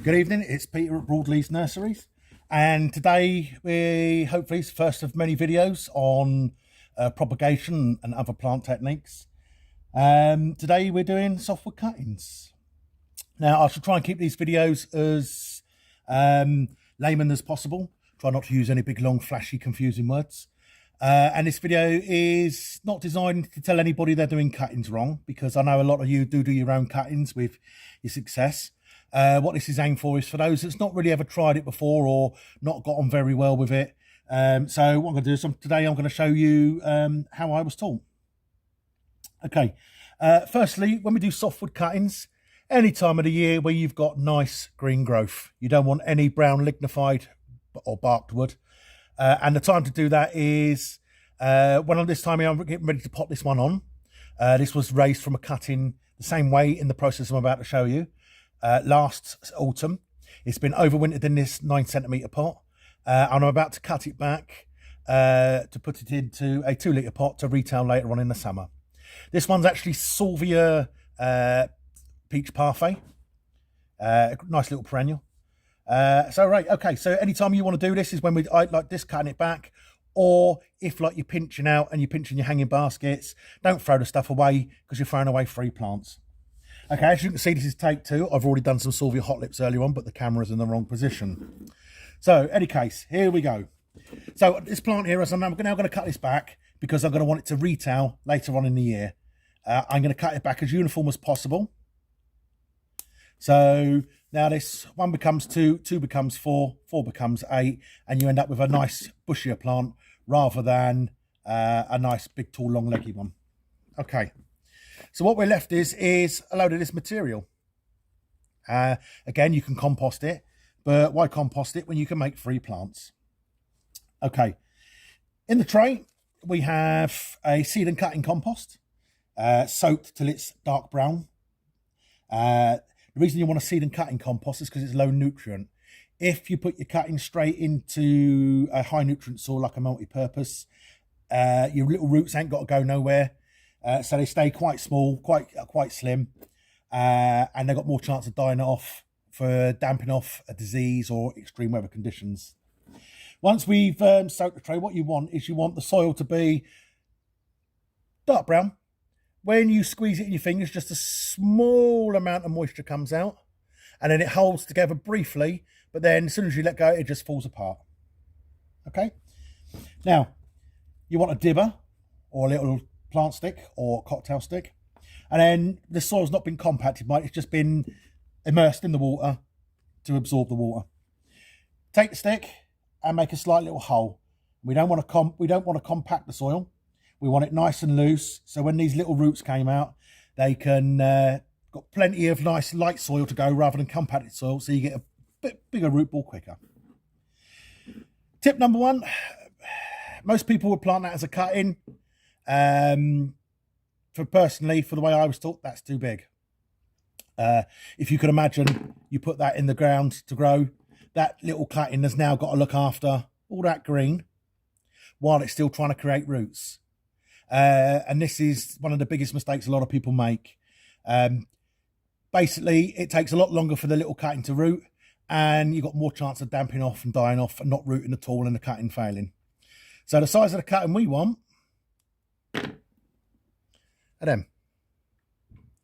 Good evening, it's Peter at Broadleys Nurseries, and today we hopefully it's the first of many videos on propagation and other plant techniques. Today we're doing softwood cuttings. Now I shall try and keep these videos as layman as possible, try not to use any big long flashy confusing words. And this video is not designed to tell anybody they're doing cuttings wrong, because I know a lot of you do your own cuttings with your success. What this is aimed for is for those that's not really ever tried it before or not got on very well with it. So what I'm going to do is today I'm going to show you how I was taught. Okay, firstly, when we do softwood cuttings, any time of the year where you've got nice green growth, you don't want any brown lignified or barked wood. And the time to do that is when this time I'm getting ready to pot this one on. This was raised from a cutting the same way in the process I'm about to show you. Last autumn. It's been overwintered in this 9cm pot, and I'm about to cut it back to put it into a 2 litre pot to retail later on in the summer. This one's actually Salvia Peach Parfait, nice little perennial. So anytime you want to do this is when I like this, cutting it back, or if like you're pinching out and you're pinching your hanging baskets, don't throw the stuff away because you're throwing away free plants. Okay, as you can see, this is take 2. I've already done some Salvia hot lips earlier on, but the camera's in the wrong position. So, any case, here we go. So, this plant here, I'm now going to cut this back because I'm going to want it to retail later on in the year. I'm going to cut it back as uniform as possible. So, now this 1 becomes 2, 2 becomes 4, 4 becomes 8, and you end up with a nice bushier plant rather than a nice big, tall, long, leggy one. Okay. So what we're left is a load of this material. Again, you can compost it, but why compost it when you can make free plants? Okay, in the tray, we have a seed and cutting compost, soaked till it's dark brown. The reason you want a seed and cutting compost is because it's low nutrient. If you put your cutting straight into a high nutrient soil like a multi-purpose, your little roots ain't got to go nowhere. So they stay quite small, quite slim, and they've got more chance of dying off for damping off a disease or extreme weather conditions. Once we've soaked the tray, what you want is the soil to be dark brown. When you squeeze it in your fingers, just a small amount of moisture comes out, and then it holds together briefly, but then as soon as you let go, it just falls apart. Okay? Now, you want a dibber or a little plant stick or cocktail stick, and then the soil's not been compacted, it's just been immersed in the water to absorb the water. Take the stick and make a slight little hole. We don't want to compact the soil. We want it nice and loose, so when these little roots came out, they can got plenty of nice light soil to go rather than compacted soil, so you get a bit bigger root ball quicker. Tip number 1, most people would plant that as a cutting. For the way I was taught, that's too big. If you can imagine, you put that in the ground to grow, that little cutting has now got to look after all that green while it's still trying to create roots. And this is one of the biggest mistakes a lot of people make. Basically, it takes a lot longer for the little cutting to root, and you've got more chance of damping off and dying off and not rooting at all and the cutting failing. So the size of the cutting we want, and then,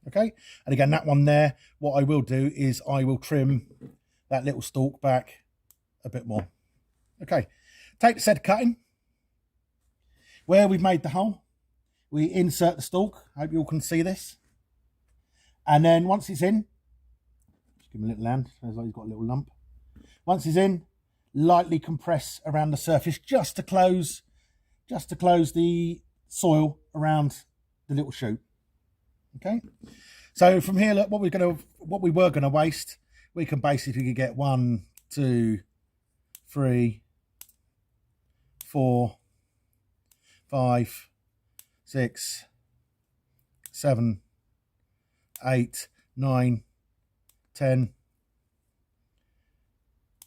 okay, and again, that one there, what I will do is I will trim that little stalk back a bit more. Okay, take the said cutting, where we've made the hole, we insert the stalk. I hope you all can see this, and then once it's in, just give him a little hand, sounds like he's got a little lump. Once it's in, lightly compress around the surface just to close the soil around the little shoot. Okay, so from here, look, what we were gonna waste, we can basically get 1, 2, 3, 4, 5, 6, 7, 8, 9, 10,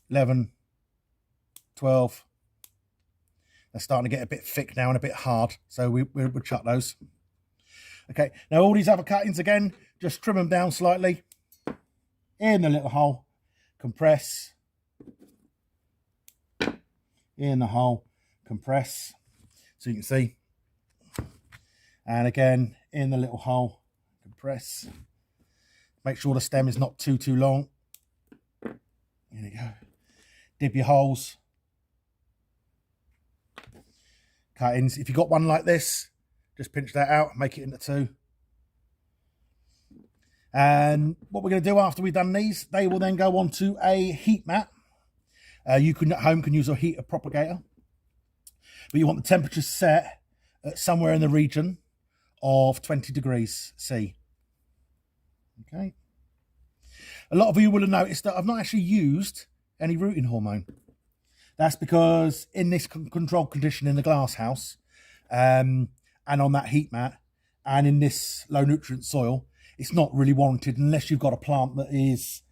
11, 12. They're starting to get a bit thick now and a bit hard, so we'll chuck those. Okay, now all these other cuttings, again, just trim them down slightly in the little hole, compress, in the hole, compress, so you can see, and again in the little hole, compress. Make sure the stem is not too long. There you go. Dip your holes, cuttings. If you've got one like this, just pinch that out, make it into two. And what we're going to do after we've done these, they will then go onto a heat mat. You can at home can use a heater propagator, but you want the temperature set at somewhere in the region of 20 degrees C. Okay. A lot of you will have noticed that I've not actually used any rooting hormone. That's because in this controlled condition in the glass house, and on that heat mat, and in this low nutrient soil, it's not really warranted unless you've got a plant that is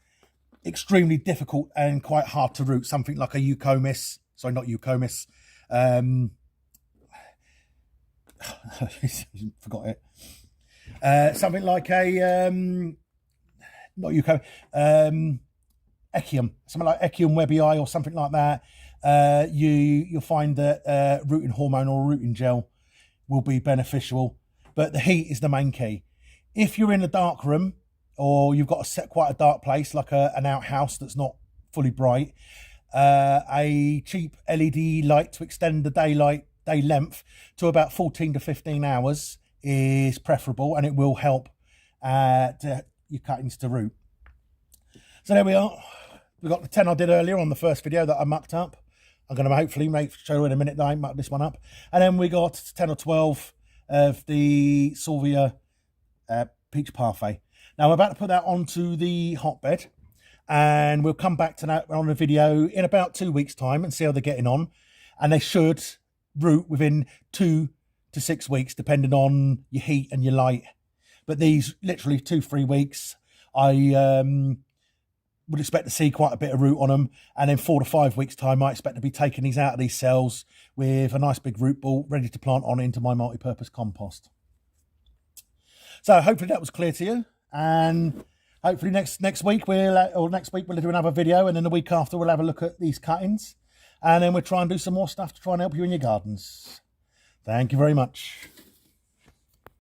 extremely difficult and quite hard to root. Something like a eucomis, sorry, not eucomis. Forgot it. Something like a not eucomis, echium, something like echium webii or something like that. You'll find that rooting hormone or rooting gel will be beneficial, but the heat is the main key. If you're in a dark room or you've got quite a dark place like an outhouse that's not fully bright, a cheap LED light to extend the day length to about 14 to 15 hours is preferable, and it will help your cuttings to root. So there we are. We've got the 10 I did earlier on the first video that I mucked up. I'm going to hopefully show you in a minute that I mucked this one up. And then we got 10 or 12 of the Salvia Peach Parfait. Now I'm about to put that onto the hotbed, and we'll come back to that on a video in about 2 weeks' time and see how they're getting on. And they should root within 2 to 6 weeks, depending on your heat and your light. But these literally 2-3 weeks, I would expect to see quite a bit of root on them. And in 4 to 5 weeks' time, I expect to be taking these out of these cells with a nice big root ball ready to plant on into my multi-purpose compost. So hopefully that was clear to you, and hopefully next week we'll do another video, and then the week after we'll have a look at these cuttings, and then we'll try and do some more stuff to try and help you in your gardens. Thank you very much.